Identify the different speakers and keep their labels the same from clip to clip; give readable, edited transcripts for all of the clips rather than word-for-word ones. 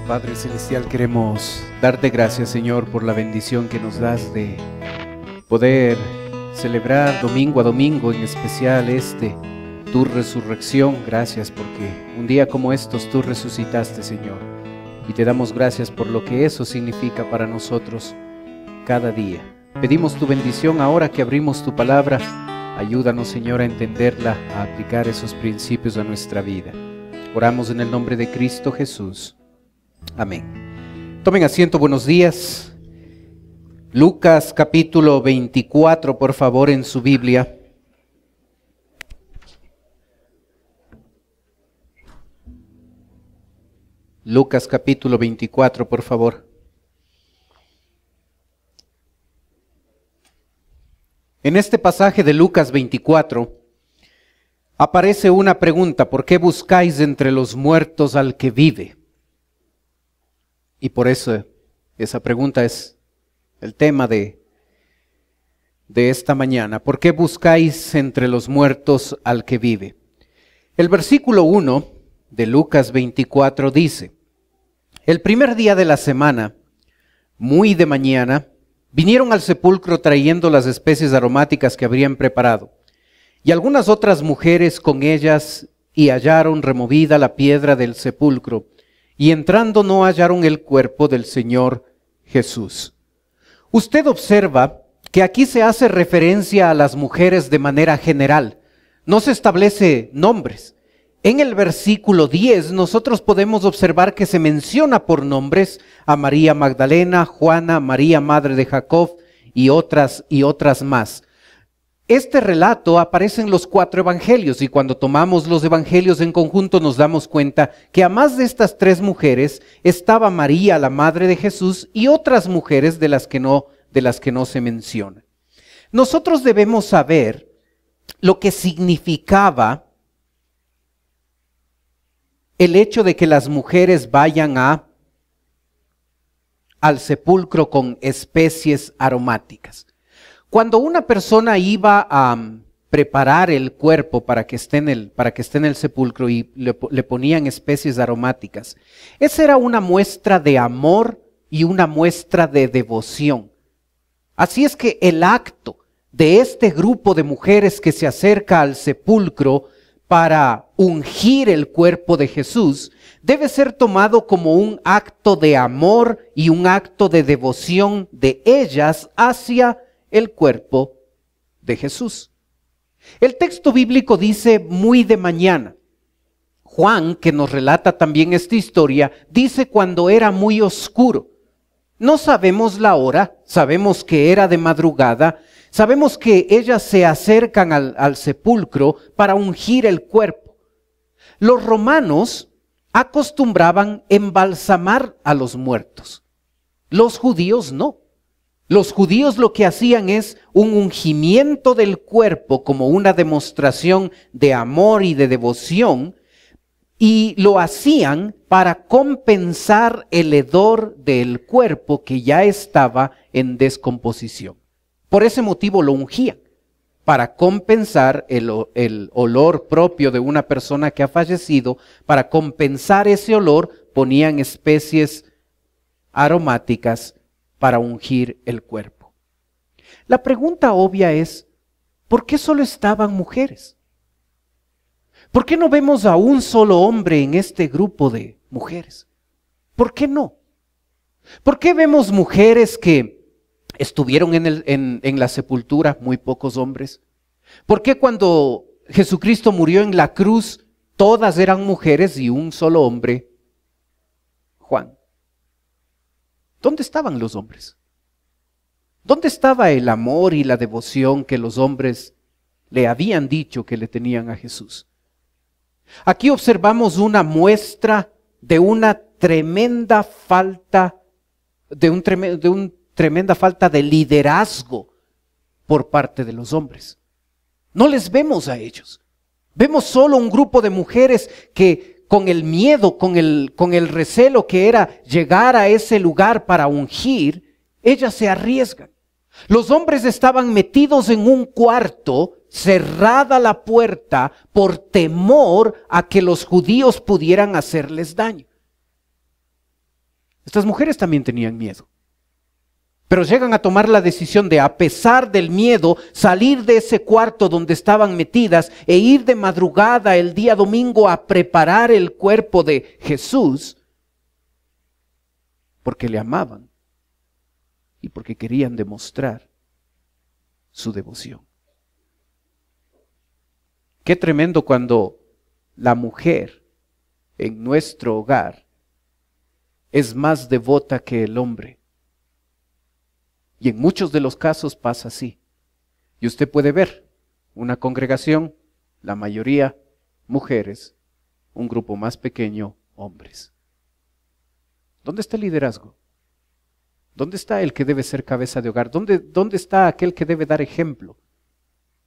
Speaker 1: Padre Celestial, queremos darte gracias, Señor, por la bendición que nos das de poder celebrar domingo a domingo, en especial tu resurrección. Gracias porque un día como estos tú resucitaste, Señor, y te damos gracias por lo que eso significa para nosotros cada día. Pedimos tu bendición ahora que abrimos tu palabra. Ayúdanos, Señor, a entenderla, a aplicar esos principios a nuestra vida. Oramos en el nombre de Cristo Jesús. Amén. Tomen asiento, buenos días. Lucas capítulo 24, por favor, en su Biblia. Lucas capítulo 24, por favor. En este pasaje de Lucas 24 aparece una pregunta: ¿por qué buscáis entre los muertos al que vive? Y por eso esa pregunta es el tema de esta mañana. ¿Por qué buscáis entre los muertos al que vive? El versículo 1 de Lucas 24 dice: el primer día de la semana, muy de mañana, vinieron al sepulcro trayendo las especies aromáticas que habrían preparado, y algunas otras mujeres con ellas, y hallaron removida la piedra del sepulcro, y entrando no hallaron el cuerpo del Señor Jesús. Usted observa que aquí se hace referencia a las mujeres de manera general, no se establece nombres. En el versículo 10 nosotros podemos observar que se menciona por nombres a María Magdalena, Juana, María madre de Jacob y otras más. Este relato aparece en los 4 evangelios, y cuando tomamos los evangelios en conjunto nos damos cuenta que además de estas 3 mujeres estaba María, la madre de Jesús, y otras mujeres de las que no se menciona. Nosotros debemos saber lo que significaba el hecho de que las mujeres vayan al sepulcro con especies aromáticas. Cuando una persona iba a preparar el cuerpo para que esté en el sepulcro y le ponían especies aromáticas, esa era una muestra de amor y una muestra de devoción. Así es que el acto de este grupo de mujeres que se acerca al sepulcro para ungir el cuerpo de Jesús debe ser tomado como un acto de amor y un acto de devoción de ellas hacia el cuerpo de Jesús. El texto bíblico dice muy de mañana. Juan, que nos relata también esta historia, dice cuando era muy oscuro. No sabemos la hora, sabemos que era de madrugada, sabemos que ellas se acercan al sepulcro para ungir el cuerpo. Los romanos acostumbraban embalsamar a los muertos. Los judíos no. Los judíos lo que hacían es un ungimiento del cuerpo como una demostración de amor y de devoción, y lo hacían para compensar el hedor del cuerpo que ya estaba en descomposición. Por ese motivo lo ungían, para compensar el olor propio de una persona que ha fallecido. Para compensar ese olor ponían especies aromáticas para ungir el cuerpo. La pregunta obvia es: ¿por qué solo estaban mujeres? ¿Por qué no vemos a un solo hombre en este grupo de mujeres? ¿Por qué no? ¿Por qué vemos mujeres que estuvieron en la sepultura, muy pocos hombres? ¿Por qué cuando Jesucristo murió en la cruz todas eran mujeres y un solo hombre, Juan? ¿Dónde estaban los hombres? ¿Dónde estaba el amor y la devoción que los hombres le habían dicho que le tenían a Jesús? Aquí observamos una muestra de una tremenda falta, tremenda falta de liderazgo por parte de los hombres. No les vemos a ellos. Vemos solo un grupo de mujeres que, con el miedo, con el recelo que era llegar a ese lugar para ungir, ellas se arriesgan. Los hombres estaban metidos en un cuarto, cerrada la puerta, por temor a que los judíos pudieran hacerles daño. Estas mujeres también tenían miedo. Pero llegan a tomar la decisión de, a pesar del miedo, salir de ese cuarto donde estaban metidas e ir de madrugada el día domingo a preparar el cuerpo de Jesús, porque le amaban y porque querían demostrar su devoción. Qué tremendo cuando la mujer en nuestro hogar es más devota que el hombre. Y en muchos de los casos pasa así. Y usted puede ver una congregación, la mayoría mujeres, un grupo más pequeño, hombres. ¿Dónde está el liderazgo? ¿Dónde está el que debe ser cabeza de hogar? ¿Dónde está aquel que debe dar ejemplo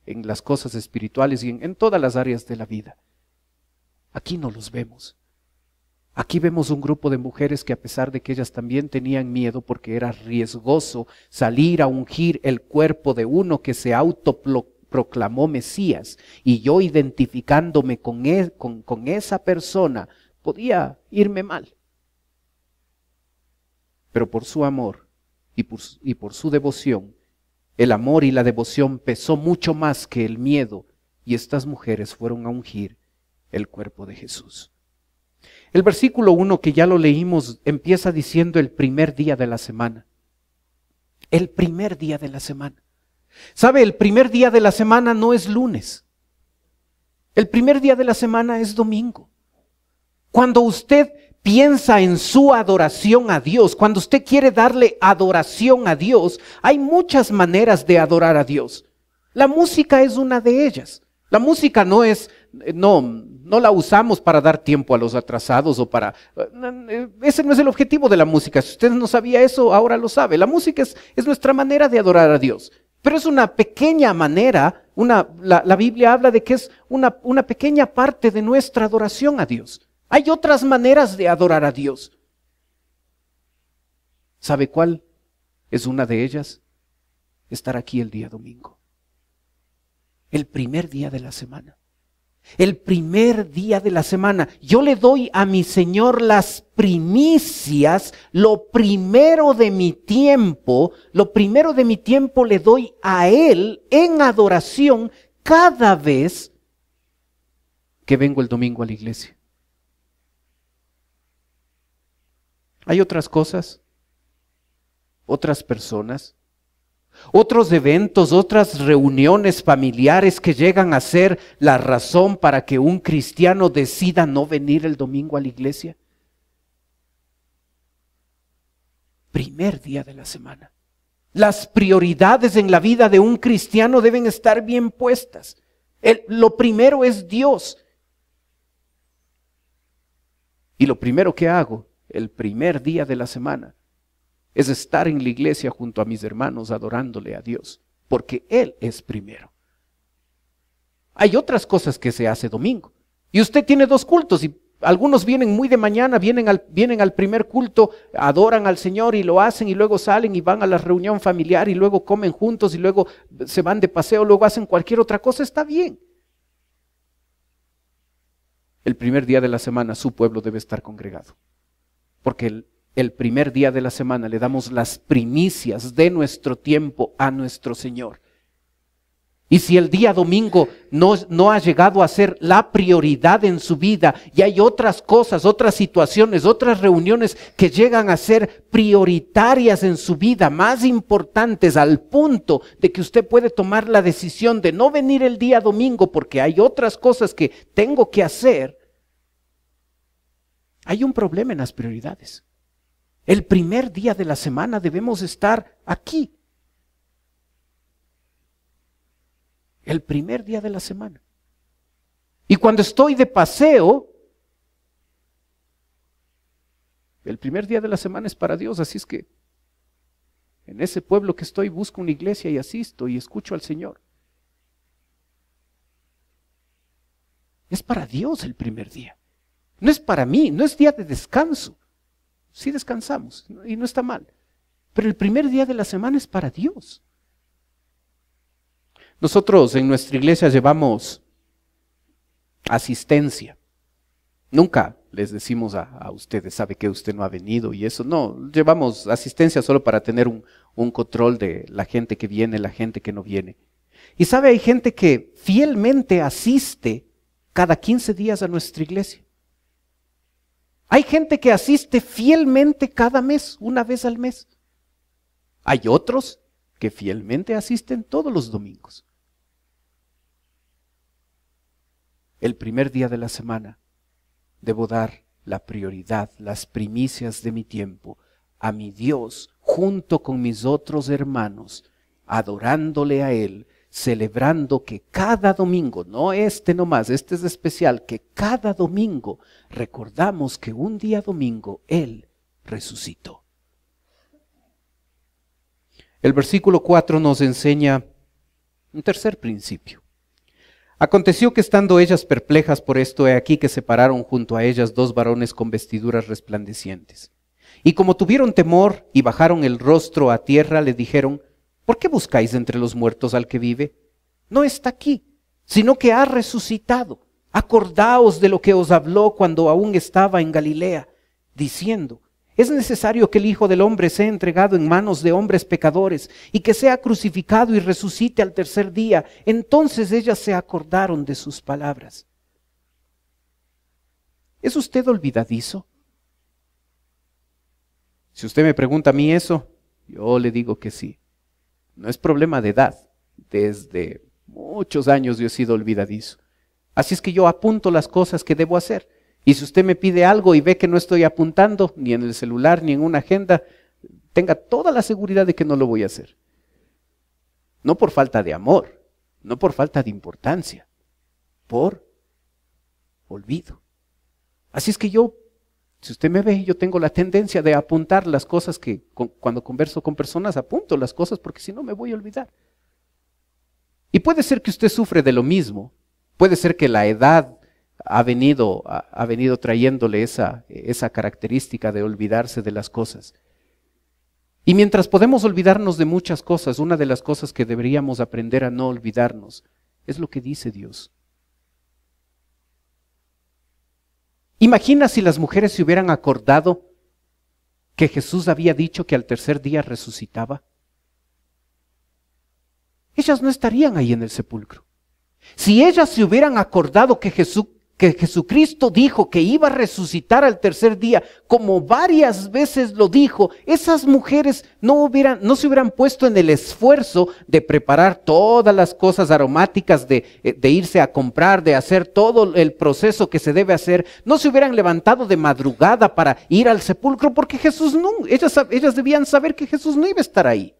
Speaker 1: en las cosas espirituales y en todas las áreas de la vida? Aquí no los vemos. Aquí vemos un grupo de mujeres que, a pesar de que ellas también tenían miedo porque era riesgoso salir a ungir el cuerpo de uno que se autoproclamó Mesías, y yo identificándome con esa persona podía irme mal. Pero por su amor y por su devoción, el amor y la devoción pesó mucho más que el miedo, y estas mujeres fueron a ungir el cuerpo de Jesús. El versículo 1, que ya lo leímos, empieza diciendo el primer día de la semana. El primer día de la semana. ¿Sabe? El primer día de la semana no es lunes. El primer día de la semana es domingo. Cuando usted piensa en su adoración a Dios, cuando usted quiere darle adoración a Dios, hay muchas maneras de adorar a Dios. La música es una de ellas. La música no la usamos para dar tiempo a los atrasados o para... Ese no es el objetivo de la música. Si usted no sabía eso, ahora lo sabe. La música es nuestra manera de adorar a Dios. Pero es una pequeña manera, la Biblia habla de que es una pequeña parte de nuestra adoración a Dios. Hay otras maneras de adorar a Dios. ¿Sabe cuál es una de ellas? Estar aquí el día domingo. El primer día de la semana. El primer día de la semana. Yo le doy a mi Señor las primicias, lo primero de mi tiempo le doy a Él en adoración cada vez que vengo el domingo a la iglesia. Hay otras cosas, otras personas, otros eventos, otras reuniones familiares que llegan a ser la razón para que un cristiano decida no venir el domingo a la iglesia. Primer día de la semana. Las prioridades en la vida de un cristiano deben estar bien puestas. Lo primero es Dios. Y lo primero que hago el primer día de la semana es estar en la iglesia junto a mis hermanos adorándole a Dios, porque Él es primero. Hay otras cosas que se hace domingo, y usted tiene dos cultos, y algunos vienen muy de mañana, vienen al primer culto, adoran al Señor y lo hacen, y luego salen y van a la reunión familiar, y luego comen juntos, y luego se van de paseo, luego hacen cualquier otra cosa. Está bien. El primer día de la semana su pueblo debe estar congregado, porque el primer día de la semana le damos las primicias de nuestro tiempo a nuestro Señor. Y si el día domingo no ha llegado a ser la prioridad en su vida, y hay otras cosas, otras situaciones, otras reuniones que llegan a ser prioritarias en su vida, más importantes, al punto de que usted puede tomar la decisión de no venir el día domingo porque hay otras cosas que tengo que hacer, hay un problema en las prioridades. El primer día de la semana debemos estar aquí. El primer día de la semana. Y cuando estoy de paseo, el primer día de la semana es para Dios. Así es que en ese pueblo que estoy busco una iglesia y asisto y escucho al Señor. Es para Dios el primer día. No es para mí, no es día de descanso. Sí descansamos y no está mal, pero el primer día de la semana es para Dios. Nosotros en nuestra iglesia llevamos asistencia. Nunca les decimos a ustedes, sabe que usted no ha venido y eso. No, llevamos asistencia solo para tener un control de la gente que viene, la gente que no viene. Y sabe, hay gente que fielmente asiste cada 15 días a nuestra iglesia. Hay gente que asiste fielmente cada mes, una vez al mes. Hay otros que fielmente asisten todos los domingos. El primer día de la semana debo dar la prioridad, las primicias de mi tiempo a mi Dios junto con mis otros hermanos, adorándole a Él, celebrando que cada domingo, no este nomás, este es especial, que cada domingo recordamos que un día domingo Él resucitó. El versículo 4 nos enseña un tercer principio. Aconteció que estando ellas perplejas por esto, he aquí que se pararon junto a ellas dos varones con vestiduras resplandecientes. Y como tuvieron temor y bajaron el rostro a tierra, le dijeron: ¿por qué buscáis entre los muertos al que vive? No está aquí, sino que ha resucitado. Acordaos de lo que os habló cuando aún estaba en Galilea, diciendo: es necesario que el Hijo del Hombre sea entregado en manos de hombres pecadores y que sea crucificado y resucite al tercer día. Entonces ellas se acordaron de sus palabras. ¿Es usted olvidadizo? Si usted me pregunta a mí eso, yo le digo que sí. No es problema de edad. Desde muchos años yo he sido olvidadizo. Así es que yo apunto las cosas que debo hacer. Y si usted me pide algo y ve que no estoy apuntando, ni en el celular, ni en una agenda, tenga toda la seguridad de que no lo voy a hacer. No por falta de amor, no por falta de importancia, por olvido. Así es que yo, si usted me ve, yo tengo la tendencia de apuntar las cosas que cuando converso con personas, apunto las cosas porque si no me voy a olvidar. Y puede ser que usted sufre de lo mismo, puede ser que la edad ha venido trayéndole esa característica de olvidarse de las cosas. Y mientras podemos olvidarnos de muchas cosas, una de las cosas que deberíamos aprender a no olvidarnos es lo que dice Dios. Imagina si las mujeres se hubieran acordado que Jesús había dicho que al tercer día resucitaba. Ellas no estarían ahí en el sepulcro. Si ellas se hubieran acordado que Jesucristo dijo que iba a resucitar al tercer día, como varias veces lo dijo, esas mujeres no se hubieran puesto en el esfuerzo de preparar todas las cosas aromáticas, de irse a comprar, de hacer todo el proceso que se debe hacer. No se hubieran levantado de madrugada para ir al sepulcro porque ellas debían saber que Jesús no iba a estar ahí.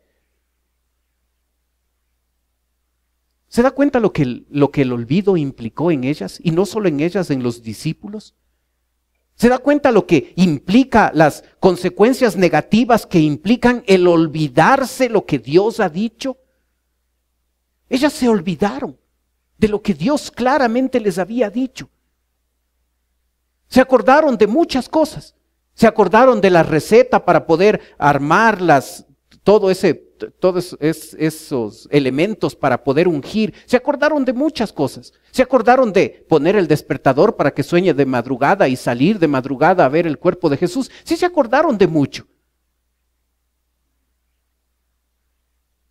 Speaker 1: ¿Se da cuenta lo que el olvido implicó en ellas? Y no solo en ellas, en los discípulos. ¿Se da cuenta lo que implica, las consecuencias negativas que implican el olvidarse lo que Dios ha dicho? Ellas se olvidaron de lo que Dios claramente les había dicho. Se acordaron de muchas cosas. Se acordaron de la receta para poder armar todos esos elementos para poder ungir. Se acordaron de muchas cosas. Se acordaron de poner el despertador para que sueñe de madrugada y salir de madrugada a ver el cuerpo de Jesús. Sí, se acordaron de mucho.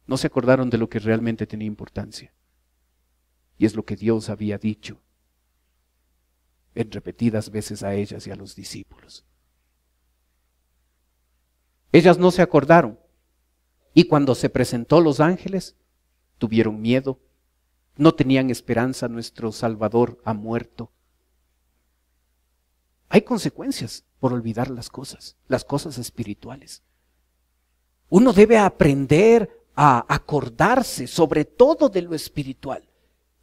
Speaker 1: No se acordaron de lo que realmente tenía importancia. Y es lo que Dios había dicho en repetidas veces a ellas y a los discípulos. Ellas no se acordaron. Y cuando se presentó los ángeles, tuvieron miedo, no tenían esperanza, nuestro Salvador ha muerto. Hay consecuencias por olvidar las cosas espirituales. Uno debe aprender a acordarse sobre todo de lo espiritual.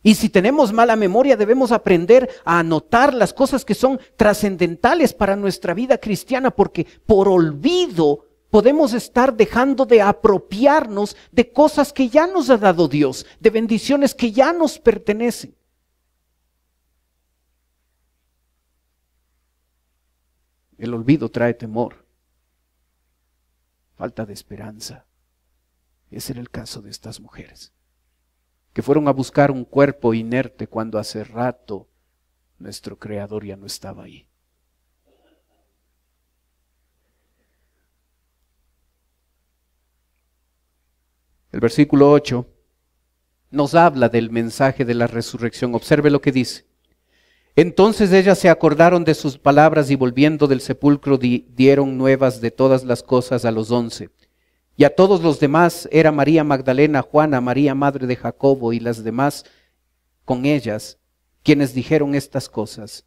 Speaker 1: Y si tenemos mala memoria, debemos aprender a anotar las cosas que son trascendentales para nuestra vida cristiana, porque por olvido podemos estar dejando de apropiarnos de cosas que ya nos ha dado Dios, de bendiciones que ya nos pertenecen. El olvido trae temor, falta de esperanza. Ese era el caso de estas mujeres, que fueron a buscar un cuerpo inerte cuando hace rato nuestro Creador ya no estaba ahí. el versículo 8, nos habla del mensaje de la resurrección. Observe lo que dice. Entonces ellas se acordaron de sus palabras y volviendo del sepulcro dieron nuevas de todas las cosas a los 11. Y a todos los demás era María Magdalena, Juana, María madre de Jacobo y las demás con ellas, quienes dijeron estas cosas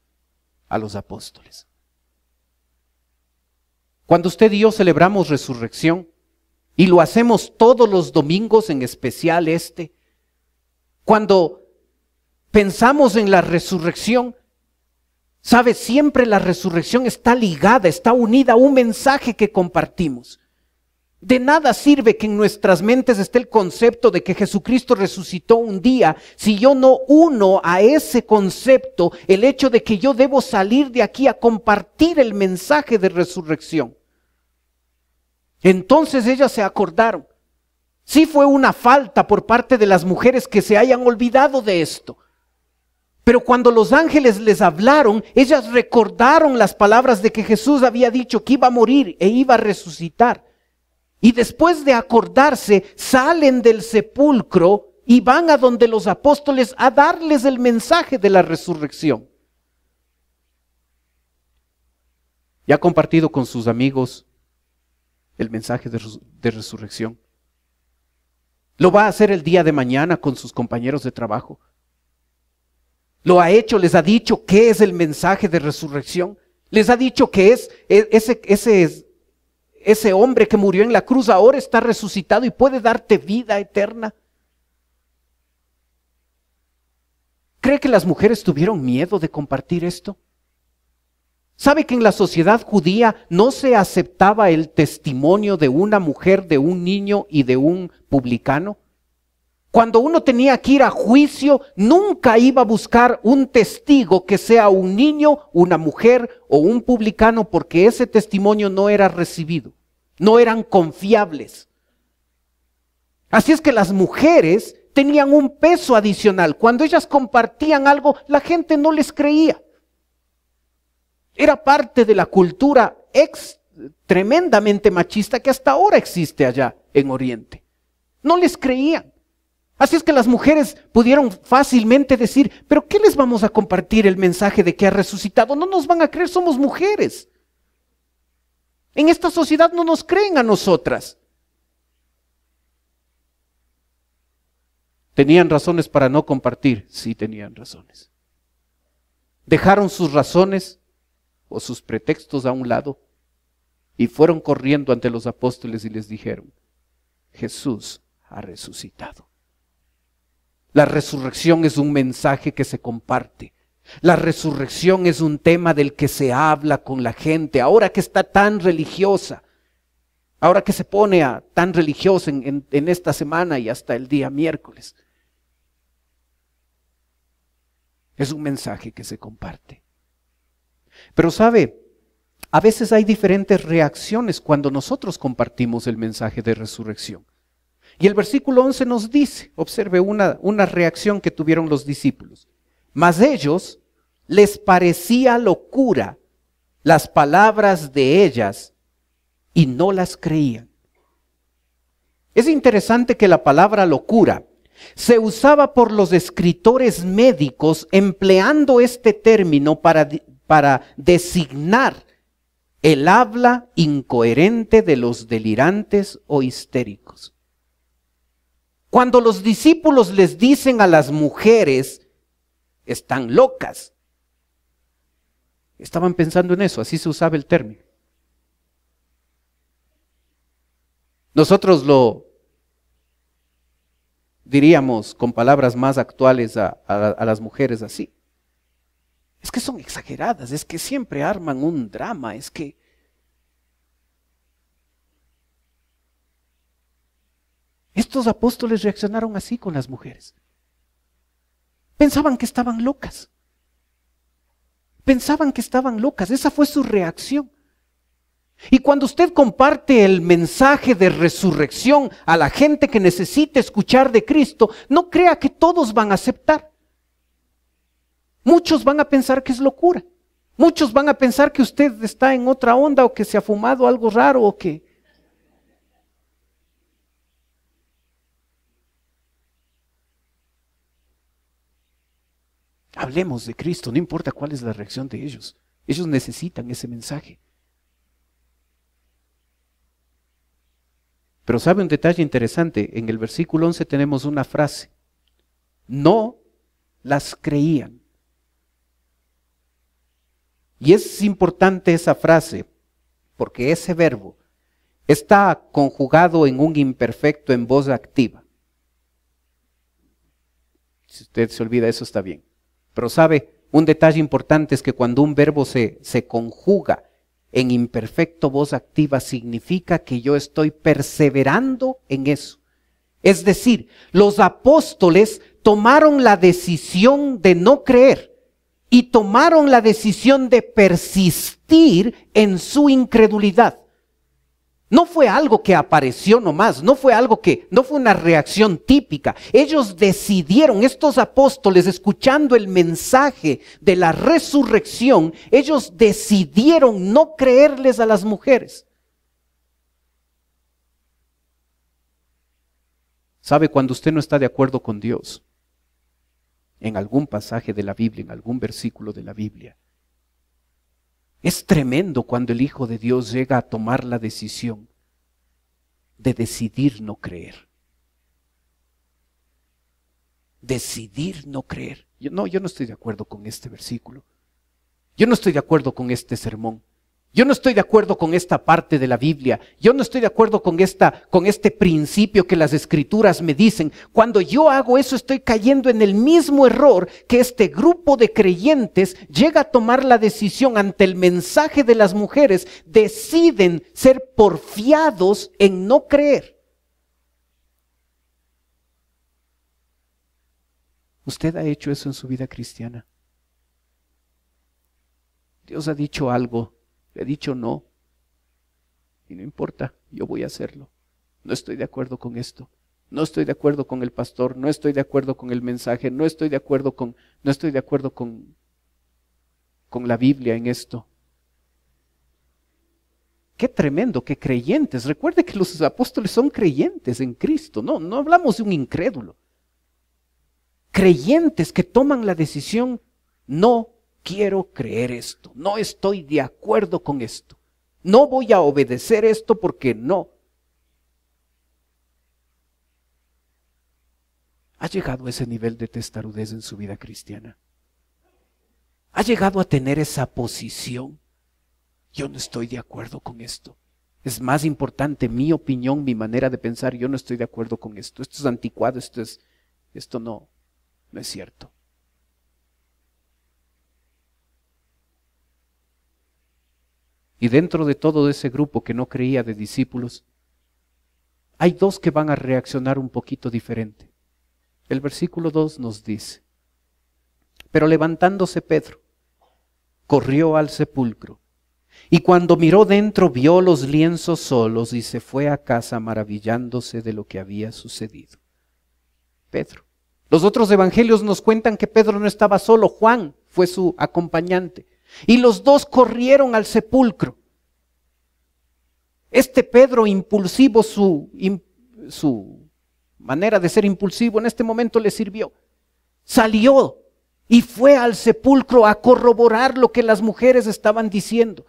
Speaker 1: a los apóstoles. Cuando usted y yo celebramos resurrección, y lo hacemos todos los domingos, en especial cuando pensamos en la resurrección, sabe, siempre la resurrección está ligada, está unida a un mensaje que compartimos. De nada sirve que en nuestras mentes esté el concepto de que Jesucristo resucitó un día, si yo no uno a ese concepto el hecho de que yo debo salir de aquí a compartir el mensaje de resurrección. Entonces ellas se acordaron. Sí fue una falta por parte de las mujeres que se hayan olvidado de esto. Pero cuando los ángeles les hablaron, ellas recordaron las palabras de que Jesús había dicho que iba a morir e iba a resucitar. Y después de acordarse, salen del sepulcro y van a donde los apóstoles a darles el mensaje de la resurrección. ¿Ya ha compartido con sus amigos el mensaje de resurrección? ¿Lo va a hacer el día de mañana con sus compañeros de trabajo? ¿Lo ha hecho? ¿Les ha dicho qué es el mensaje de resurrección? ¿Les ha dicho que es ese hombre que murió en la cruz ahora está resucitado y puede darte vida eterna? ¿Cree que las mujeres tuvieron miedo de compartir esto? ¿Sabe que en la sociedad judía no se aceptaba el testimonio de una mujer, de un niño y de un publicano? Cuando uno tenía que ir a juicio, nunca iba a buscar un testigo que sea un niño, una mujer o un publicano, porque ese testimonio no era recibido, no eran confiables. Así es que las mujeres tenían un peso adicional. Cuando ellas compartían algo, la gente no les creía. Era parte de la cultura tremendamente machista que hasta ahora existe allá en Oriente. No les creían. Así es que las mujeres pudieron fácilmente decir, ¿pero qué les vamos a compartir el mensaje de que ha resucitado? No nos van a creer, somos mujeres. En esta sociedad no nos creen a nosotras. ¿Tenían razones para no compartir? Sí, tenían razones. Dejaron sus razones o sus pretextos a un lado y fueron corriendo ante los apóstoles y les dijeron, Jesús ha resucitado. La resurrección es un mensaje que se comparte. La resurrección es un tema del que se habla con la gente. Ahora que está tan religiosa, ahora que se pone tan religiosa en esta semana y hasta el día miércoles. Es un mensaje que se comparte. Pero sabe, a veces hay diferentes reacciones cuando nosotros compartimos el mensaje de resurrección. Y el versículo 11 nos dice, observe una reacción que tuvieron los discípulos. Mas ellos les parecía locura las palabras de ellas y no las creían. Es interesante que la palabra locura se usaba por los escritores médicos empleando este término para designar el habla incoherente de los delirantes o histéricos. Cuando los discípulos les dicen a las mujeres, están locas, estaban pensando en eso, así se usaba el término. Nosotros lo diríamos con palabras más actuales a las mujeres así. Es que son exageradas, es que siempre arman un drama, es que... Estos apóstoles reaccionaron así con las mujeres. Pensaban que estaban locas. Pensaban que estaban locas, esa fue su reacción. Y cuando usted comparte el mensaje de resurrección a la gente que necesita escuchar de Cristo, no crea que todos van a aceptar. Muchos van a pensar que es locura. Muchos van a pensar que usted está en otra onda o que se ha fumado algo raro o que... Hablemos de Cristo, no importa cuál es la reacción de ellos. Ellos necesitan ese mensaje. Pero ¿sabe un detalle interesante? En el versículo 11 tenemos una frase. No las creían. Y es importante esa frase porque ese verbo está conjugado en un imperfecto en voz activa. Si usted se olvida eso está bien. Pero sabe, un detalle importante es que cuando un verbo se conjuga en imperfecto voz activa significa que yo estoy perseverando en eso. Es decir, los apóstoles tomaron la decisión de no creer y tomaron la decisión de persistir en su incredulidad. No fue algo que apareció nomás, no fue una reacción típica. Ellos decidieron, estos apóstoles, escuchando el mensaje de la resurrección, ellos decidieron no creerles a las mujeres. ¿Sabe? Cuando usted no está de acuerdo con Dios, en algún pasaje de la Biblia, en algún versículo de la Biblia, es tremendo cuando el Hijo de Dios llega a tomar la decisión de decidir no creer. Decidir no creer. Yo no estoy de acuerdo con este versículo. Yo no estoy de acuerdo con este sermón. Yo no estoy de acuerdo con esta parte de la Biblia. Yo no estoy de acuerdo con este principio que las Escrituras me dicen. Cuando yo hago eso, estoy cayendo en el mismo error que este grupo de creyentes llega a tomar la decisión ante el mensaje de las mujeres. Deciden ser porfiados en no creer. ¿Usted ha hecho eso en su vida cristiana? Dios ha dicho algo. Le ha dicho no, y no importa, yo voy a hacerlo. No estoy de acuerdo con esto, no estoy de acuerdo con el pastor, no estoy de acuerdo con el mensaje, no estoy de acuerdo con la Biblia en esto. Qué tremendo, qué creyentes. Recuerde que los apóstoles son creyentes en Cristo, no hablamos de un incrédulo. Creyentes que toman la decisión, no quiero creer esto, no estoy de acuerdo con esto, no voy a obedecer esto porque no. ¿Ha llegado a ese nivel de testarudez en su vida cristiana? ¿Ha llegado a tener esa posición? Yo no estoy de acuerdo con esto. Es más importante mi opinión, mi manera de pensar. Yo no estoy de acuerdo con esto. Esto es anticuado, esto no es cierto. Y dentro de todo ese grupo que no creía de discípulos, hay dos que van a reaccionar un poquito diferente. El versículo 2 nos dice, pero levantándose Pedro, corrió al sepulcro, y cuando miró dentro vio los lienzos solos y se fue a casa maravillándose de lo que había sucedido. Pedro. Los otros evangelios nos cuentan que Pedro no estaba solo, Juan fue su acompañante. Y los dos corrieron al sepulcro. Este Pedro impulsivo, su manera de ser impulsivo en este momento le sirvió. Salió y fue al sepulcro a corroborar lo que las mujeres estaban diciendo.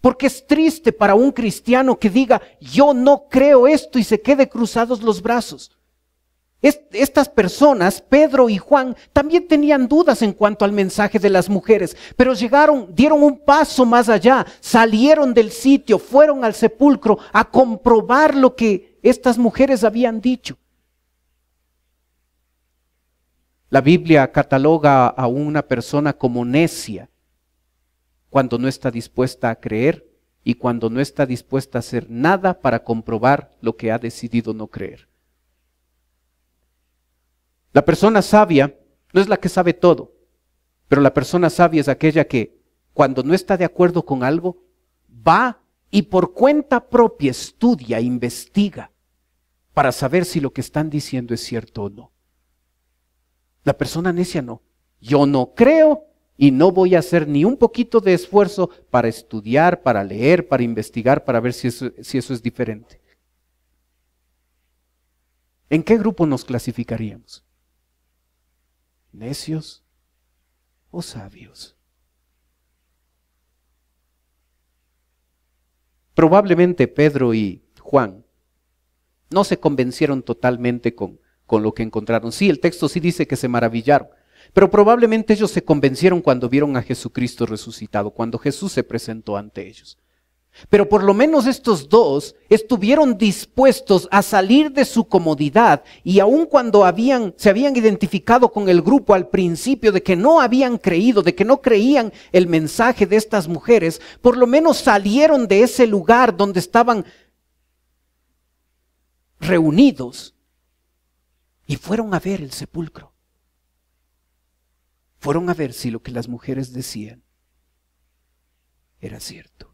Speaker 1: Porque es triste para un cristiano que diga, yo no creo esto y se quede cruzados los brazos. Estas personas, Pedro y Juan, también tenían dudas en cuanto al mensaje de las mujeres, pero dieron un paso más allá, salieron del sitio, fueron al sepulcro a comprobar lo que estas mujeres habían dicho. La Biblia cataloga a una persona como necia cuando no está dispuesta a creer y cuando no está dispuesta a hacer nada para comprobar lo que ha decidido no creer. La persona sabia no es la que sabe todo, pero la persona sabia es aquella que cuando no está de acuerdo con algo, va y por cuenta propia estudia, investiga para saber si lo que están diciendo es cierto o no. La persona necia no. Yo no creo y no voy a hacer ni un poquito de esfuerzo para estudiar, para leer, para investigar, para ver si eso es diferente. ¿En qué grupo nos clasificaríamos? ¿Necios Oh sabios. Probablemente Pedro y Juan no se convencieron totalmente con lo que encontraron. Sí, el texto sí dice que se maravillaron, pero probablemente ellos se convencieron cuando vieron a Jesucristo resucitado, cuando Jesús se presentó ante ellos. Pero por lo menos estos dos estuvieron dispuestos a salir de su comodidad, y aun cuando se habían identificado con el grupo al principio de que no habían creído, de que no creían el mensaje de estas mujeres, por lo menos salieron de ese lugar donde estaban reunidos y fueron a ver el sepulcro. Fueron a ver si lo que las mujeres decían era cierto.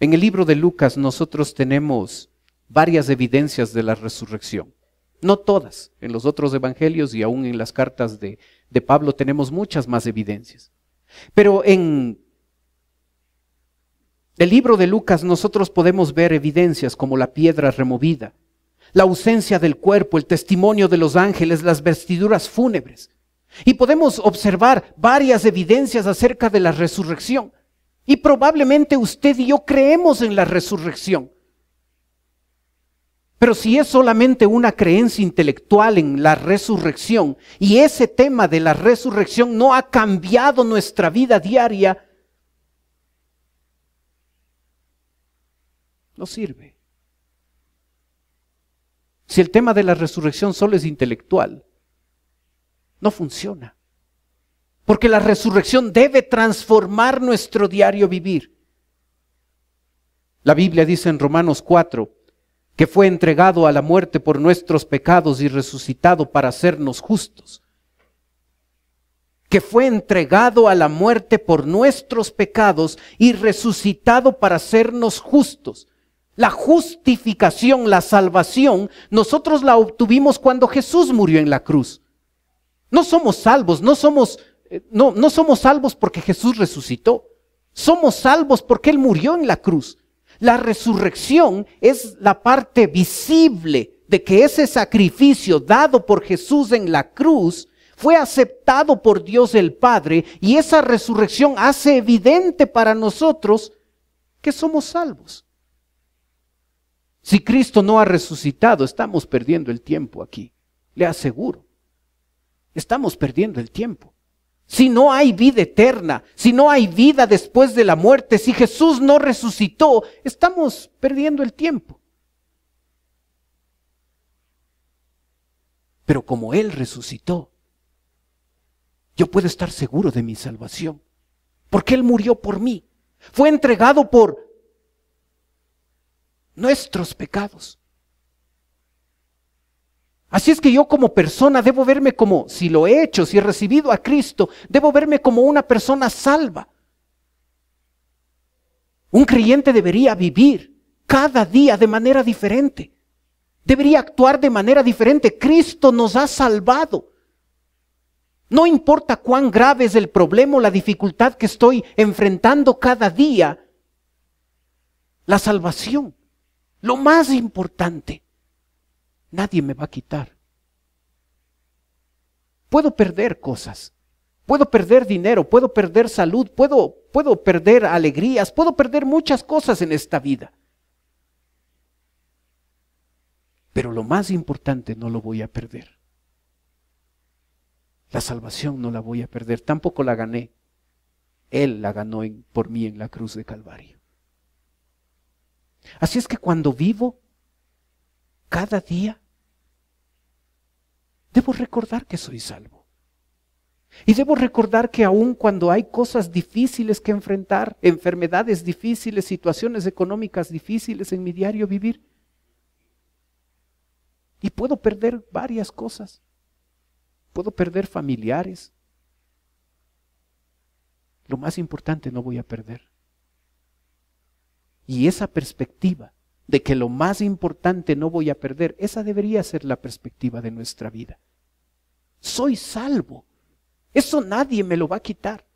Speaker 1: En el libro de Lucas nosotros tenemos varias evidencias de la resurrección. No todas, en los otros evangelios y aún en las cartas de Pablo tenemos muchas más evidencias. Pero en el libro de Lucas nosotros podemos ver evidencias como la piedra removida, la ausencia del cuerpo, el testimonio de los ángeles, las vestiduras fúnebres. Y podemos observar varias evidencias acerca de la resurrección. Y probablemente usted y yo creemos en la resurrección. Pero si es solamente una creencia intelectual en la resurrección y ese tema de la resurrección no ha cambiado nuestra vida diaria, no sirve. Si el tema de la resurrección solo es intelectual, no funciona. Porque la resurrección debe transformar nuestro diario vivir. La Biblia dice en Romanos 4 que fue entregado a la muerte por nuestros pecados y resucitado para hacernos justos. Que fue entregado a la muerte por nuestros pecados y resucitado para hacernos justos. La justificación, la salvación, nosotros la obtuvimos cuando Jesús murió en la cruz. No somos salvos, no somos salvos porque Jesús resucitó. Somos salvos porque Él murió en la cruz. La resurrección es la parte visible de que ese sacrificio dado por Jesús en la cruz fue aceptado por Dios el Padre, y esa resurrección hace evidente para nosotros que somos salvos. Si Cristo no ha resucitado, estamos perdiendo el tiempo aquí. Le aseguro. Estamos perdiendo el tiempo. Si no hay vida eterna, si no hay vida después de la muerte, si Jesús no resucitó, estamos perdiendo el tiempo. Pero como Él resucitó, yo puedo estar seguro de mi salvación, porque Él murió por mí. Fue entregado por nuestros pecados. Así es que yo como persona debo verme como, si lo he hecho, si he recibido a Cristo, debo verme como una persona salva. Un creyente debería vivir cada día de manera diferente. Debería actuar de manera diferente. Cristo nos ha salvado. No importa cuán grave es el problema o la dificultad que estoy enfrentando cada día, la salvación, lo más importante, nadie me va a quitar. Puedo perder cosas, puedo perder dinero, puedo perder salud, puedo perder alegrías, puedo perder muchas cosas en esta vida. Pero lo más importante no lo voy a perder. La salvación no la voy a perder, tampoco la gané. Él la ganó por mí en la cruz de Calvario. Así es que cuando vivo, cada día, debo recordar que soy salvo. Y debo recordar que aun cuando hay cosas difíciles que enfrentar, enfermedades difíciles, situaciones económicas difíciles en mi diario vivir, y puedo perder varias cosas, puedo perder familiares, lo más importante no voy a perder. Y esa perspectiva de que lo más importante no voy a perder, esa debería ser la perspectiva de nuestra vida. Soy salvo. Eso nadie me lo va a quitar.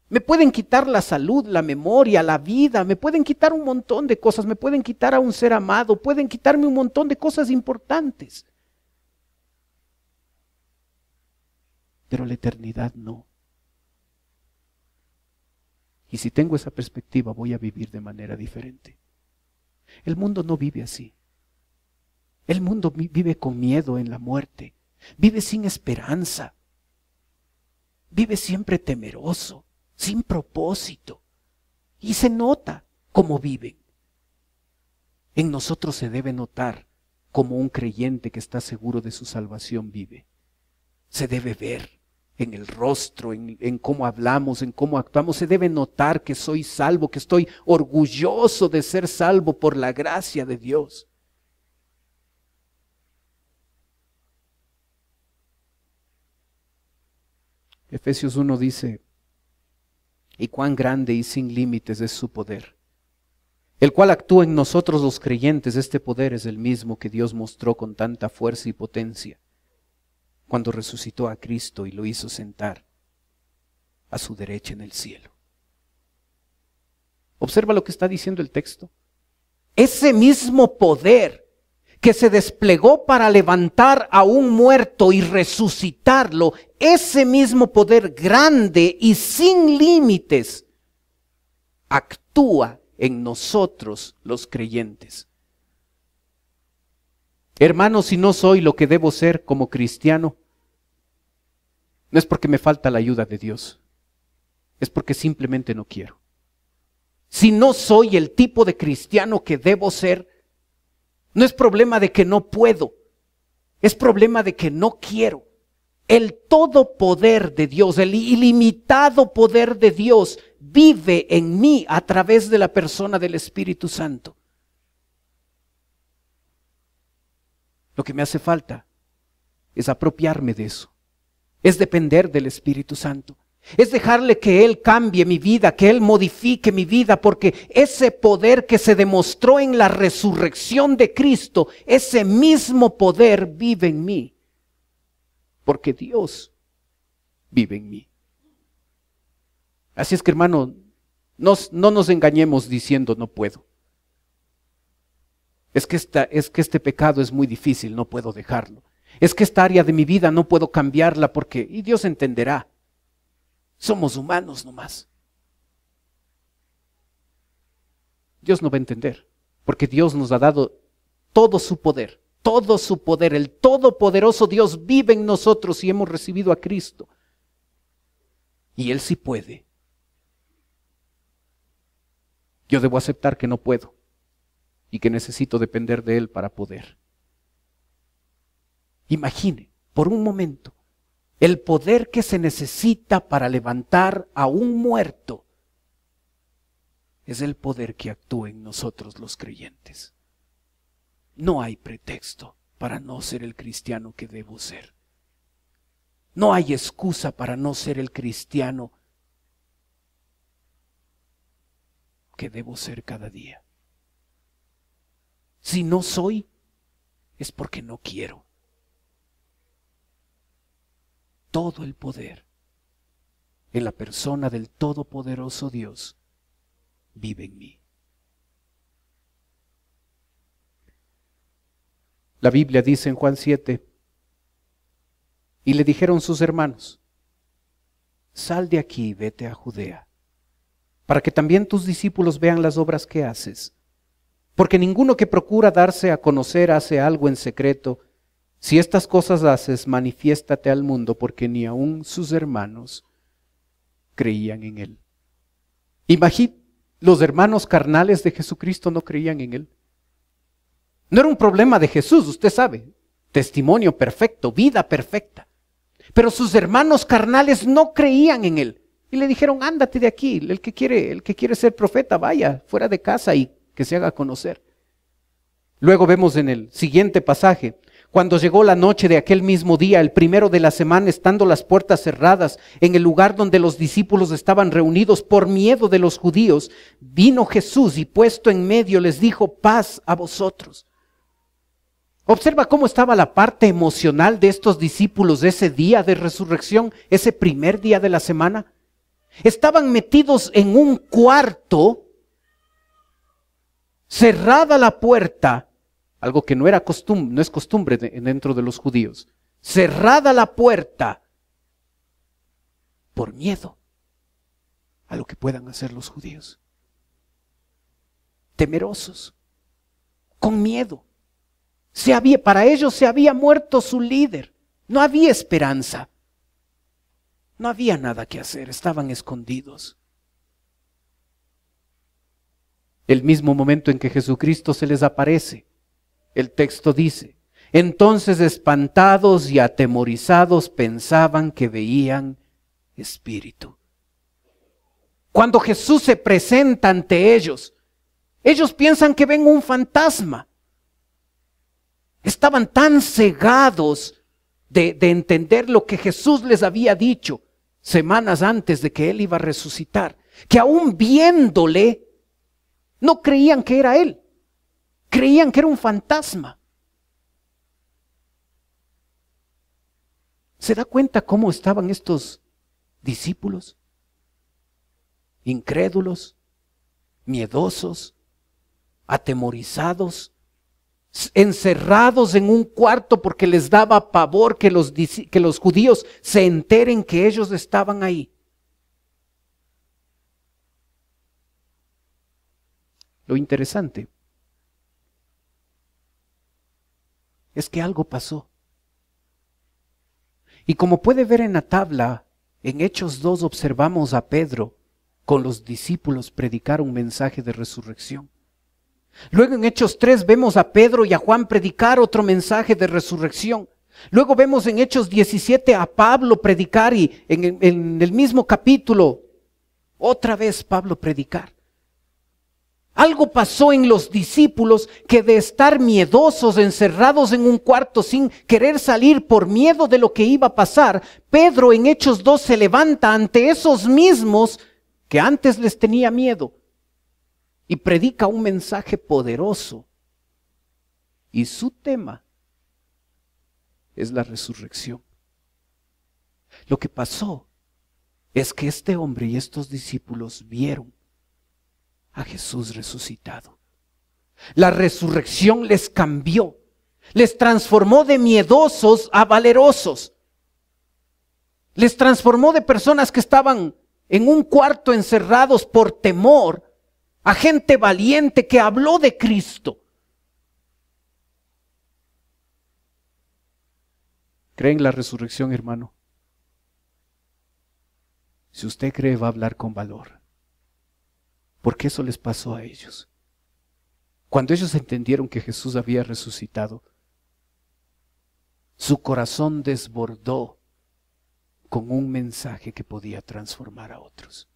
Speaker 1: Me pueden quitar la salud, la memoria, la vida, me pueden quitar un montón de cosas, me pueden quitar a un ser amado, pueden quitarme un montón de cosas importantes. pero la eternidad no. Y si tengo esa perspectiva, voy a vivir de manera diferente. El mundo no vive así. El mundo vive con miedo en la muerte, vive sin esperanza, vive siempre temeroso, sin propósito. Y se nota cómo viven. En nosotros se debe notar cómo un creyente que está seguro de su salvación vive. Se debe ver en el rostro, en cómo hablamos, en cómo actuamos. Se debe notar que soy salvo, que estoy orgulloso de ser salvo por la gracia de Dios. Efesios 1 dice, y cuán grande y sin límites es su poder, el cual actúa en nosotros los creyentes. Este poder es el mismo que Dios mostró con tanta fuerza y potencia cuando resucitó a Cristo y lo hizo sentar a su derecha en el cielo. Observa lo que está diciendo el texto. Ese mismo poder que se desplegó para levantar a un muerto y resucitarlo, ese mismo poder grande y sin límites, actúa en nosotros los creyentes. Hermanos, si no soy lo que debo ser como cristiano, no es porque me falta la ayuda de Dios, es porque simplemente no quiero. Si no soy el tipo de cristiano que debo ser, no es problema de que no puedo, es problema de que no quiero. El todo poder de Dios, el ilimitado poder de Dios vive en mí a través de la persona del Espíritu Santo. Lo que me hace falta es apropiarme de eso, es depender del Espíritu Santo. Es dejarle que Él cambie mi vida, que Él modifique mi vida, porque ese poder que se demostró en la resurrección de Cristo, ese mismo poder vive en mí, porque Dios vive en mí. Así es que, hermano, no nos engañemos diciendo no puedo. Es que este pecado es muy difícil, no puedo dejarlo. Es que esta área de mi vida no puedo cambiarla porque, y Dios entenderá. Somos humanos nomás. Dios no va a entender, porque Dios nos ha dado todo su poder, el todopoderoso Dios vive en nosotros y hemos recibido a Cristo. Y Él sí puede. Yo debo aceptar que no puedo y que necesito depender de Él para poder. Imagine, por un momento, el poder que se necesita para levantar a un muerto es el poder que actúa en nosotros los creyentes. No hay pretexto para no ser el cristiano que debo ser. No hay excusa para no ser el cristiano que debo ser cada día. Si no soy, es porque no quiero. Todo el poder en la persona del todopoderoso Dios vive en mí. La Biblia dice en Juan 7, y le dijeron sus hermanos, sal de aquí y vete a Judea, para que también tus discípulos vean las obras que haces. Porque ninguno que procura darse a conocer hace algo en secreto. Si estas cosas haces, manifiéstate al mundo, porque ni aun sus hermanos creían en él. Imagínate, los hermanos carnales de Jesucristo no creían en él. No era un problema de Jesús, usted sabe, testimonio perfecto, vida perfecta. Pero sus hermanos carnales no creían en él. Y le dijeron, ándate de aquí, el que quiere ser profeta, vaya fuera de casa y que se haga conocer. Luego vemos en el siguiente pasaje, cuando llegó la noche de aquel mismo día, el primero de la semana, estando las puertas cerradas, en el lugar donde los discípulos estaban reunidos por miedo de los judíos, vino Jesús y puesto en medio les dijo, paz a vosotros. Observa cómo estaba la parte emocional de estos discípulos de ese día de resurrección, ese primer día de la semana. Estaban metidos en un cuarto, cerrada la puerta, algo que no es costumbre dentro de los judíos. Cerrada la puerta, por miedo a lo que puedan hacer los judíos. Temerosos, con miedo. Para ellos se había muerto su líder. No había esperanza. No había nada que hacer, estaban escondidos. El mismo momento en que Jesucristo se les aparece, el texto dice: entonces espantados y atemorizados pensaban que veían espíritu. Cuando Jesús se presenta ante ellos piensan que ven un fantasma. Estaban tan cegados de entender lo que Jesús les había dicho semanas antes de que Él iba a resucitar, que aún viéndole, no creían que era Él. Creían que era un fantasma. ¿Se da cuenta cómo estaban estos discípulos? Incrédulos, miedosos, atemorizados, encerrados en un cuarto porque les daba pavor que los judíos se enteren que ellos estaban ahí. Lo interesante es que algo pasó. Y como puede ver en la tabla, en Hechos 2 observamos a Pedro con los discípulos predicar un mensaje de resurrección. Luego en Hechos 3 vemos a Pedro y a Juan predicar otro mensaje de resurrección. Luego vemos en Hechos 17 a Pablo predicar y en el mismo capítulo otra vez Pablo predicar. Algo pasó en los discípulos que de estar miedosos, encerrados en un cuarto sin querer salir por miedo de lo que iba a pasar, Pedro en Hechos 2 se levanta ante esos mismos que antes les tenía miedo y predica un mensaje poderoso. Y su tema es la resurrección. Lo que pasó es que este hombre y estos discípulos vieron a Jesús resucitado. La resurrección les cambió, les transformó de miedosos a valerosos. Les transformó de personas que estaban en un cuarto encerrados por temor a gente valiente que habló de Cristo. ¿Creen la resurrección, hermano? Si usted cree, va a hablar con valor. Porque eso les pasó a ellos. Cuando ellos entendieron que Jesús había resucitado, su corazón desbordó con un mensaje que podía transformar a otros.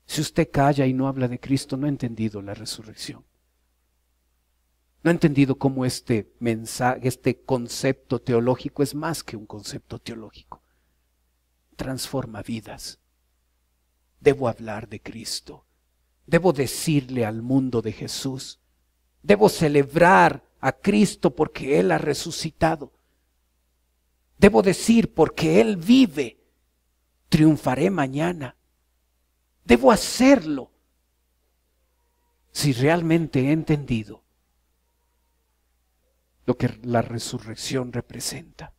Speaker 1: Si usted calla y no habla de Cristo, no ha entendido la resurrección. No ha entendido cómo este mensaje, este concepto teológico es más que un concepto teológico. Transforma vidas. Debo hablar de Cristo. Debo decirle al mundo de Jesús. Debo celebrar a Cristo porque Él ha resucitado. Debo decir, porque Él vive, triunfaré mañana. Debo hacerlo si realmente he entendido lo que la resurrección representa.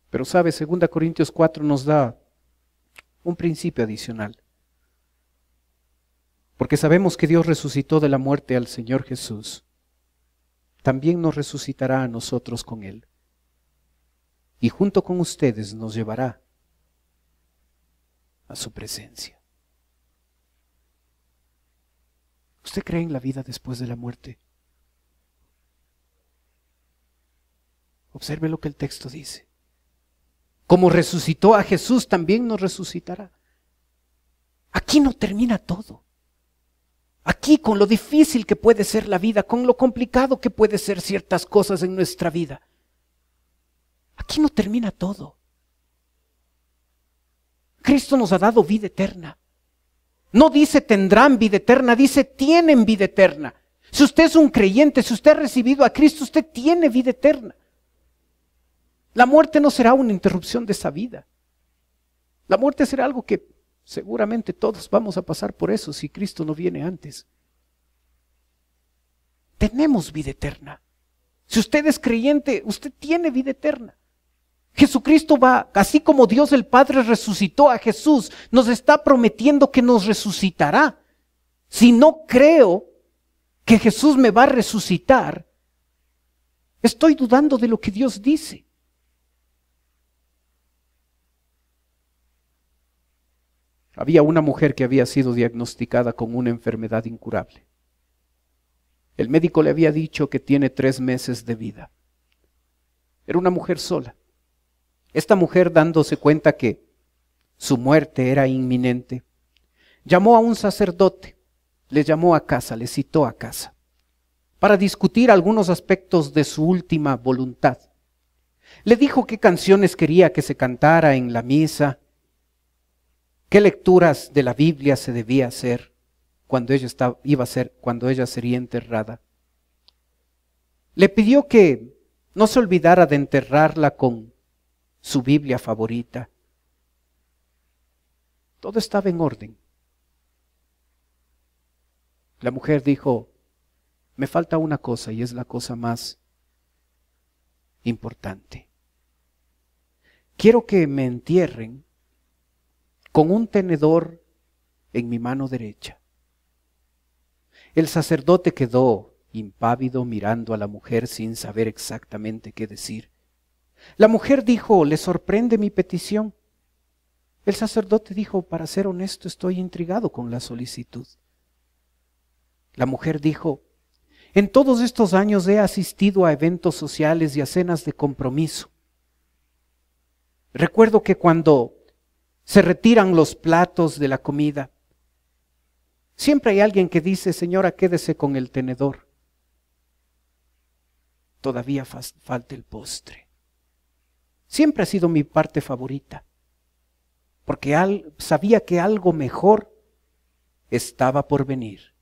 Speaker 1: Pero sabe, 2 Corintios 4 nos da un principio adicional. Porque sabemos que Dios resucitó de la muerte al Señor Jesús. También nos resucitará a nosotros con Él. Y junto con ustedes nos llevará a su presencia. ¿Usted cree en la vida después de la muerte? Observe lo que el texto dice. Como resucitó a Jesús, también nos resucitará. Aquí no termina todo. Aquí, con lo difícil que puede ser la vida, con lo complicado que puede ser ciertas cosas en nuestra vida, aquí no termina todo. Cristo nos ha dado vida eterna. No dice tendrán vida eterna, dice tienen vida eterna. Si usted es un creyente, si usted ha recibido a Cristo, usted tiene vida eterna. La muerte no será una interrupción de esa vida. La muerte será algo que seguramente todos vamos a pasar por eso si Cristo no viene antes. Tenemos vida eterna. Si usted es creyente, usted tiene vida eterna. Jesucristo va, así como Dios el Padre resucitó a Jesús, nos está prometiendo que nos resucitará. Si no creo que Jesús me va a resucitar, estoy dudando de lo que Dios dice. Había una mujer que había sido diagnosticada con una enfermedad incurable. El médico le había dicho que tiene 3 meses de vida. Era una mujer sola. Esta mujer, dándose cuenta que su muerte era inminente, llamó a un sacerdote, le llamó a casa, le citó a casa, para discutir algunos aspectos de su última voluntad. Le dijo qué canciones quería que se cantara en la misa, qué lecturas de la Biblia se debía hacer cuando ella sería enterrada. Le pidió que no se olvidara de enterrarla con su Biblia favorita. Todo estaba en orden. La mujer dijo, me falta una cosa y es la cosa más importante. Quiero que me entierren con un tenedor en mi mano derecha. El sacerdote quedó impávido mirando a la mujer sin saber exactamente qué decir. La mujer dijo, ¿le sorprende mi petición? El sacerdote dijo, para ser honesto, estoy intrigado con la solicitud. La mujer dijo, en todos estos años he asistido a eventos sociales y a cenas de compromiso. Recuerdo que cuando se retiran los platos de la comida, siempre hay alguien que dice, señora, quédese con el tenedor. Todavía falta el postre. Siempre ha sido mi parte favorita, porque sabía que algo mejor estaba por venir,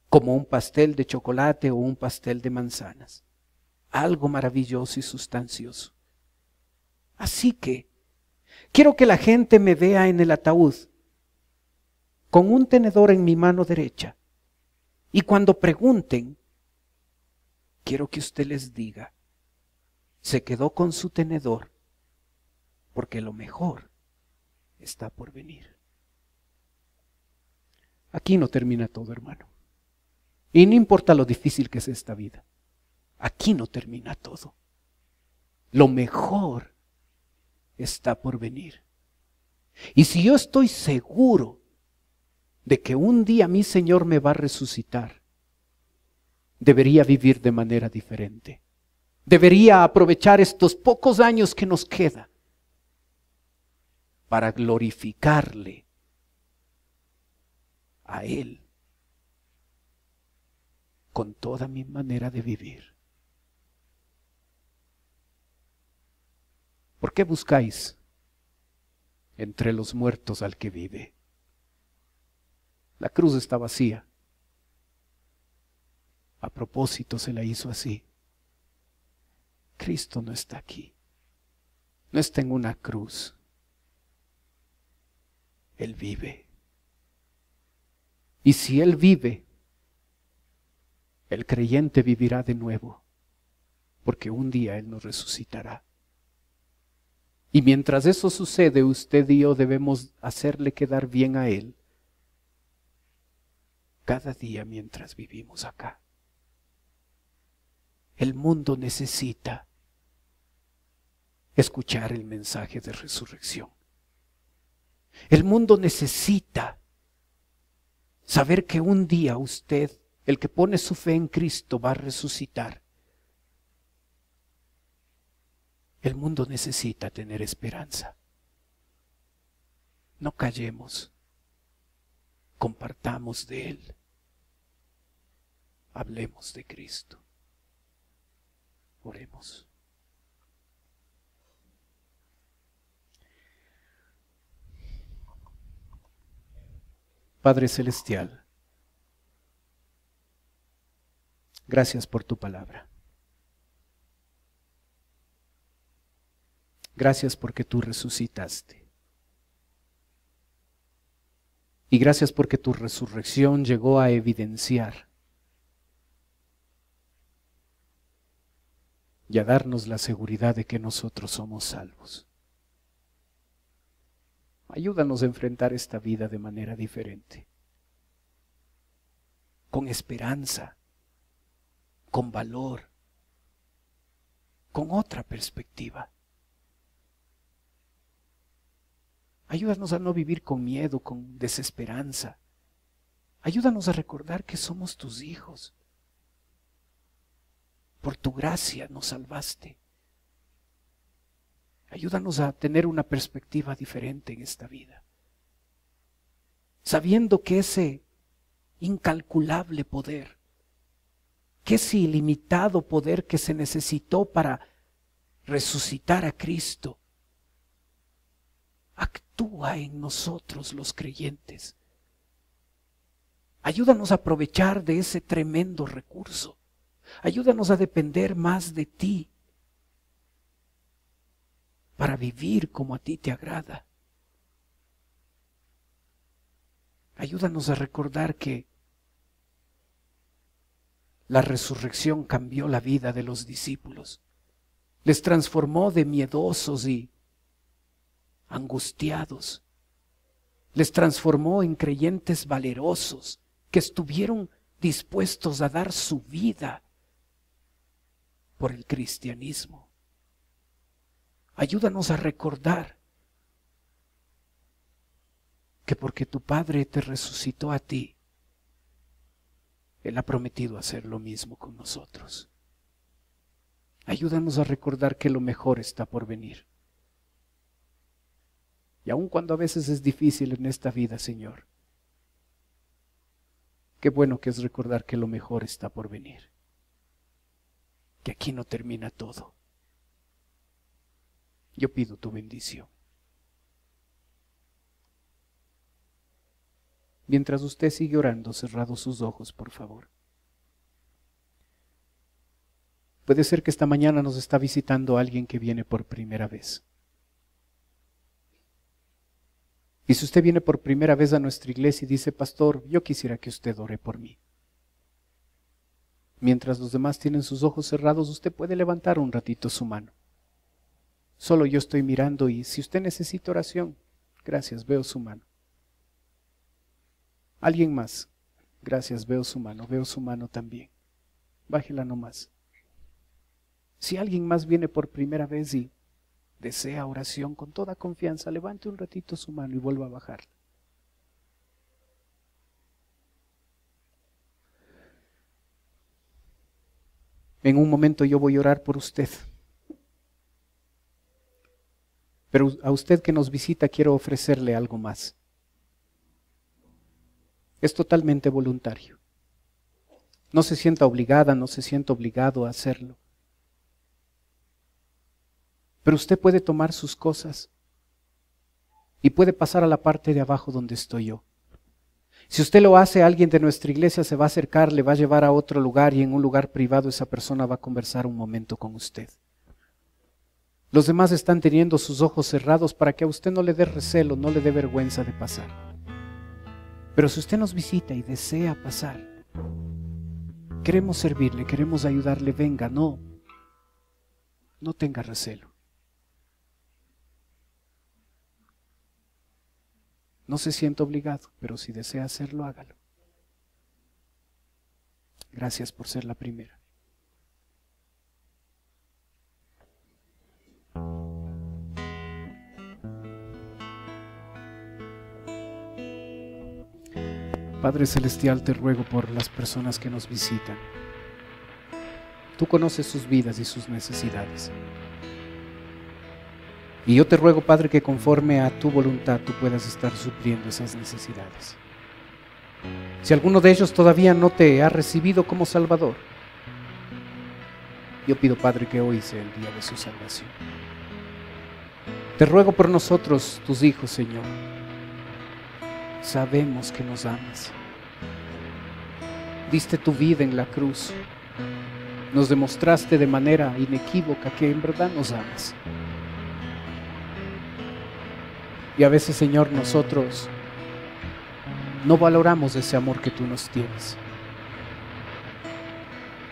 Speaker 1: como un pastel de chocolate o un pastel de manzanas, algo maravilloso y sustancioso. Así que quiero que la gente me vea en el ataúd, con un tenedor en mi mano derecha, y cuando pregunten, quiero que usted les diga, se quedó con su tenedor, porque lo mejor está por venir. Aquí no termina todo, hermano. Y no importa lo difícil que es esta vida, aquí no termina todo. Lo mejor está por venir. Y si yo estoy seguro de que un día mi Señor me va a resucitar, debería vivir de manera diferente. Debería aprovechar estos pocos años que nos queda para glorificarle a Él con toda mi manera de vivir. ¿Por qué buscáis entre los muertos al que vive? La cruz está vacía. A propósito se la hizo así. Cristo no está aquí. No está en una cruz. Él vive. Y si Él vive, el creyente vivirá de nuevo, porque un día Él nos resucitará. Y mientras eso sucede, usted y yo debemos hacerle quedar bien a Él cada día mientras vivimos acá. El mundo necesita escuchar el mensaje de resurrección. El mundo necesita saber que un día usted, el que pone su fe en Cristo, va a resucitar. El mundo necesita tener esperanza. No callemos, compartamos de Él, hablemos de Cristo. Oremos. Padre Celestial, gracias por tu palabra. Gracias porque tú resucitaste. Y gracias porque tu resurrección llegó a evidenciar y a darnos la seguridad de que nosotros somos salvos. Ayúdanos a enfrentar esta vida de manera diferente, con esperanza, con valor, con otra perspectiva. Ayúdanos a no vivir con miedo, con desesperanza. Ayúdanos a recordar que somos tus hijos. Por tu gracia nos salvaste. Ayúdanos a tener una perspectiva diferente en esta vida, sabiendo que ese incalculable poder, que ese ilimitado poder que se necesitó para resucitar a Cristo, actúa en nosotros los creyentes. Ayúdanos a aprovechar de ese tremendo recurso. Ayúdanos a depender más de ti, para vivir como a ti te agrada. Ayúdanos a recordar que la resurrección cambió la vida de los discípulos. Les transformó de miedosos y angustiados. Les transformó en creyentes valerosos que estuvieron dispuestos a dar su vida por el cristianismo. Ayúdanos a recordar que porque tu Padre te resucitó a ti, Él ha prometido hacer lo mismo con nosotros. Ayúdanos a recordar que lo mejor está por venir. Y aun cuando a veces es difícil en esta vida, Señor, qué bueno que es recordar que lo mejor está por venir. Que aquí no termina todo. Yo pido tu bendición. Mientras usted sigue orando, cerrado sus ojos, por favor. Puede ser que esta mañana nos está visitando alguien que viene por primera vez. Y si usted viene por primera vez a nuestra iglesia y dice, pastor, yo quisiera que usted ore por mí. Mientras los demás tienen sus ojos cerrados, usted puede levantar un ratito su mano. Solo yo estoy mirando y si usted necesita oración, gracias, veo su mano. ¿Alguien más? Gracias, veo su mano también. Bájela nomás. Si alguien más viene por primera vez y desea oración con toda confianza, levante un ratito su mano y vuelva a bajarla. En un momento yo voy a orar por usted. Pero a usted que nos visita quiero ofrecerle algo más. Es totalmente voluntario. No se sienta obligada, no se sienta obligado a hacerlo. Pero usted puede tomar sus cosas y puede pasar a la parte de abajo donde estoy yo. Si usted lo hace, alguien de nuestra iglesia se va a acercar, le va a llevar a otro lugar y en un lugar privado esa persona va a conversar un momento con usted. Los demás están teniendo sus ojos cerrados para que a usted no le dé recelo, no le dé vergüenza de pasar. Pero si usted nos visita y desea pasar, queremos servirle, queremos ayudarle, venga, no tenga recelo. No se sienta obligado, pero si desea hacerlo, hágalo. Gracias por ser la primera. Padre Celestial, te ruego por las personas que nos visitan. Tú conoces sus vidas y sus necesidades. Y yo te ruego, Padre, que conforme a tu voluntad tú puedas estar supliendo esas necesidades. Si alguno de ellos todavía no te ha recibido como Salvador, yo pido, Padre, que hoy sea el día de su salvación. Te ruego por nosotros, tus hijos, Señor. Sabemos que nos amas. Diste tu vida en la cruz. Nos demostraste de manera inequívoca que en verdad nos amas. Y a veces, Señor, nosotros no valoramos ese amor que tú nos tienes.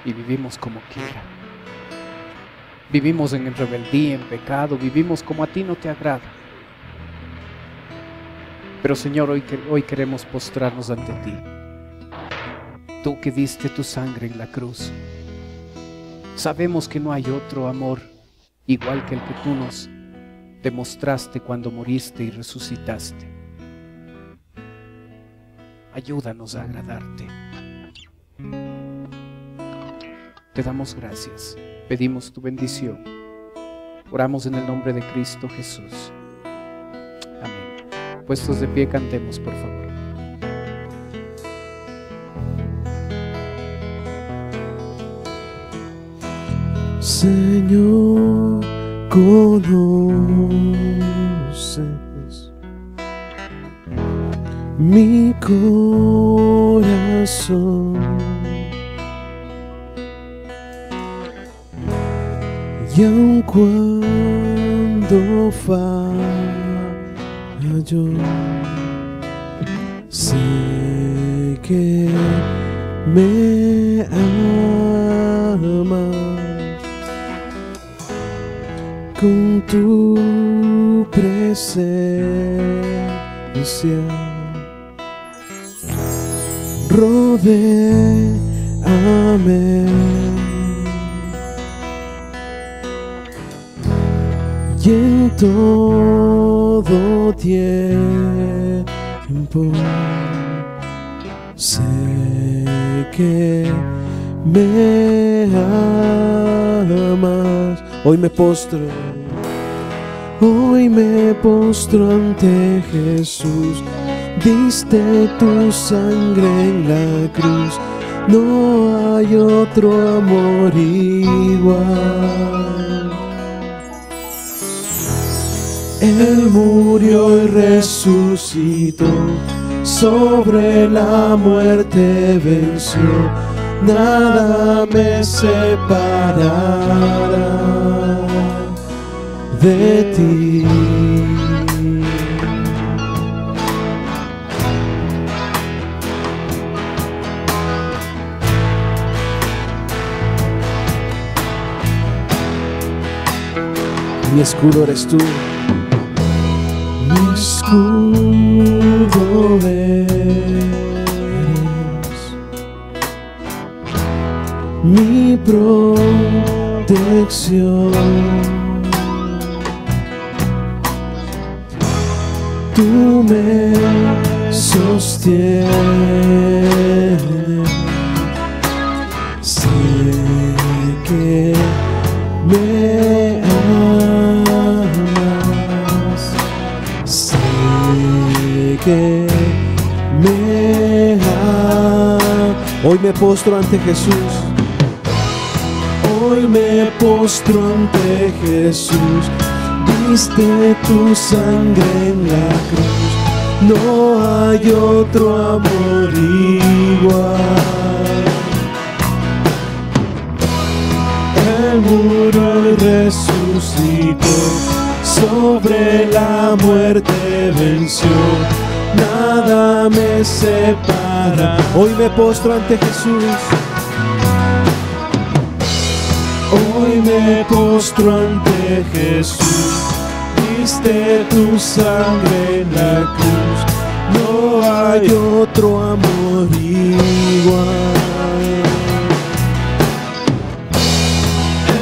Speaker 1: Y vivimos como quiera. Vivimos en rebeldía, en pecado, vivimos como a ti no te agrada. Pero Señor, hoy queremos postrarnos ante ti. Tú que diste tu sangre en la cruz. Sabemos que no hay otro amor igual que el que tú nos demostraste cuando moriste y resucitaste. Ayúdanos a agradarte. Te damos gracias. Pedimos tu bendición. Oramos en el nombre de Cristo Jesús. Amén. Puestos de pie, cantemos, por favor.
Speaker 2: Señor, conoces mi corazón, y aun cuando fallo, sé que me amas. Con tu presencia rodéame, y en todo tiempo sé que me amas. Hoy me postro ante Jesús. Diste tu sangre en la cruz, no hay otro amor igual. Él murió y resucitó, sobre la muerte venció, nada me separará de ti. Mi escudo eres tú, mi escudo eres, mi protección. Tú me sostienes, sé que me amas, sé que me amas. Hoy me postro ante Jesús, hoy me postro ante Jesús. Diste tu sangre en la cruz, no hay otro amor igual. Él murió y resucitó, sobre la muerte venció, nada me separa. Hoy me postro ante Jesús, hoy me postro ante Jesús. Diste tu sangre en la cruz, no hay otro amor igual.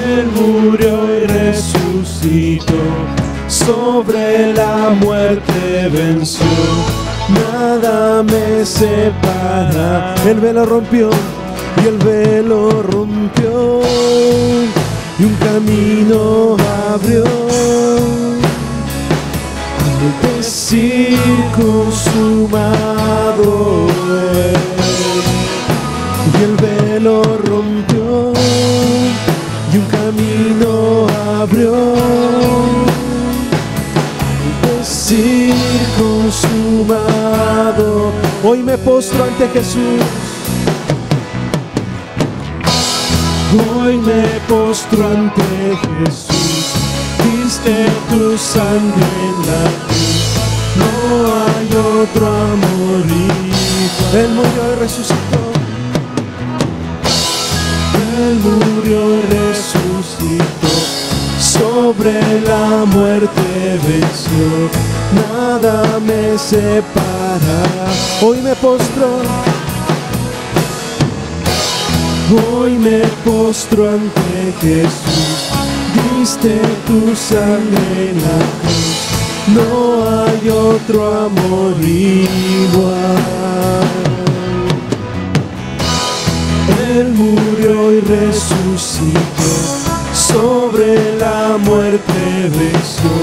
Speaker 2: Él murió y resucitó, sobre la muerte venció, nada me separa. El velo rompió, y el velo rompió, y un camino abrió. Al decir consumado es, y el velo rompió, y un camino abrió. Al decir consumado, hoy me postro ante Jesús. Hoy me postro ante Jesús. Diste tu sangre en la cruz, no hay otro amor igual. Él murió y resucitó, Él murió y resucitó, la muerte venció, nada me separará. Hoy me postro ante Jesús, diste tu sangre en la cruz, no hay otro amor igual. Él murió y resucitó, sobre la muerte venció,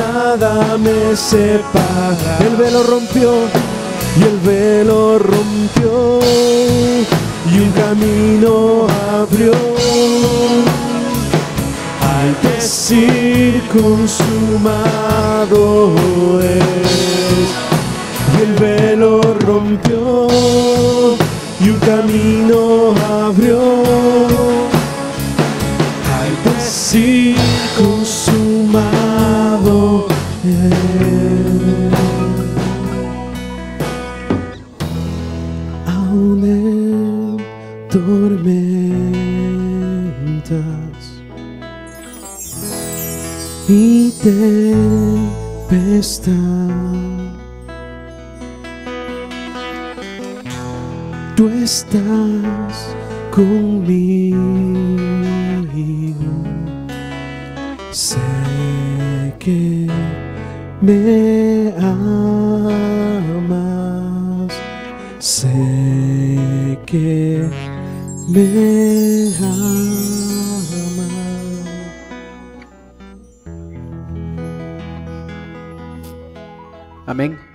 Speaker 2: nada me separa. El velo rompió y el velo rompió, y un camino abrió. Al decir consumado es, y el velo rompió y un camino abrió. Al decir consumado es, aún en tormentas y tempestad, tú estás conmigo. Sé que me amas, sé que me amas.
Speaker 1: Amén.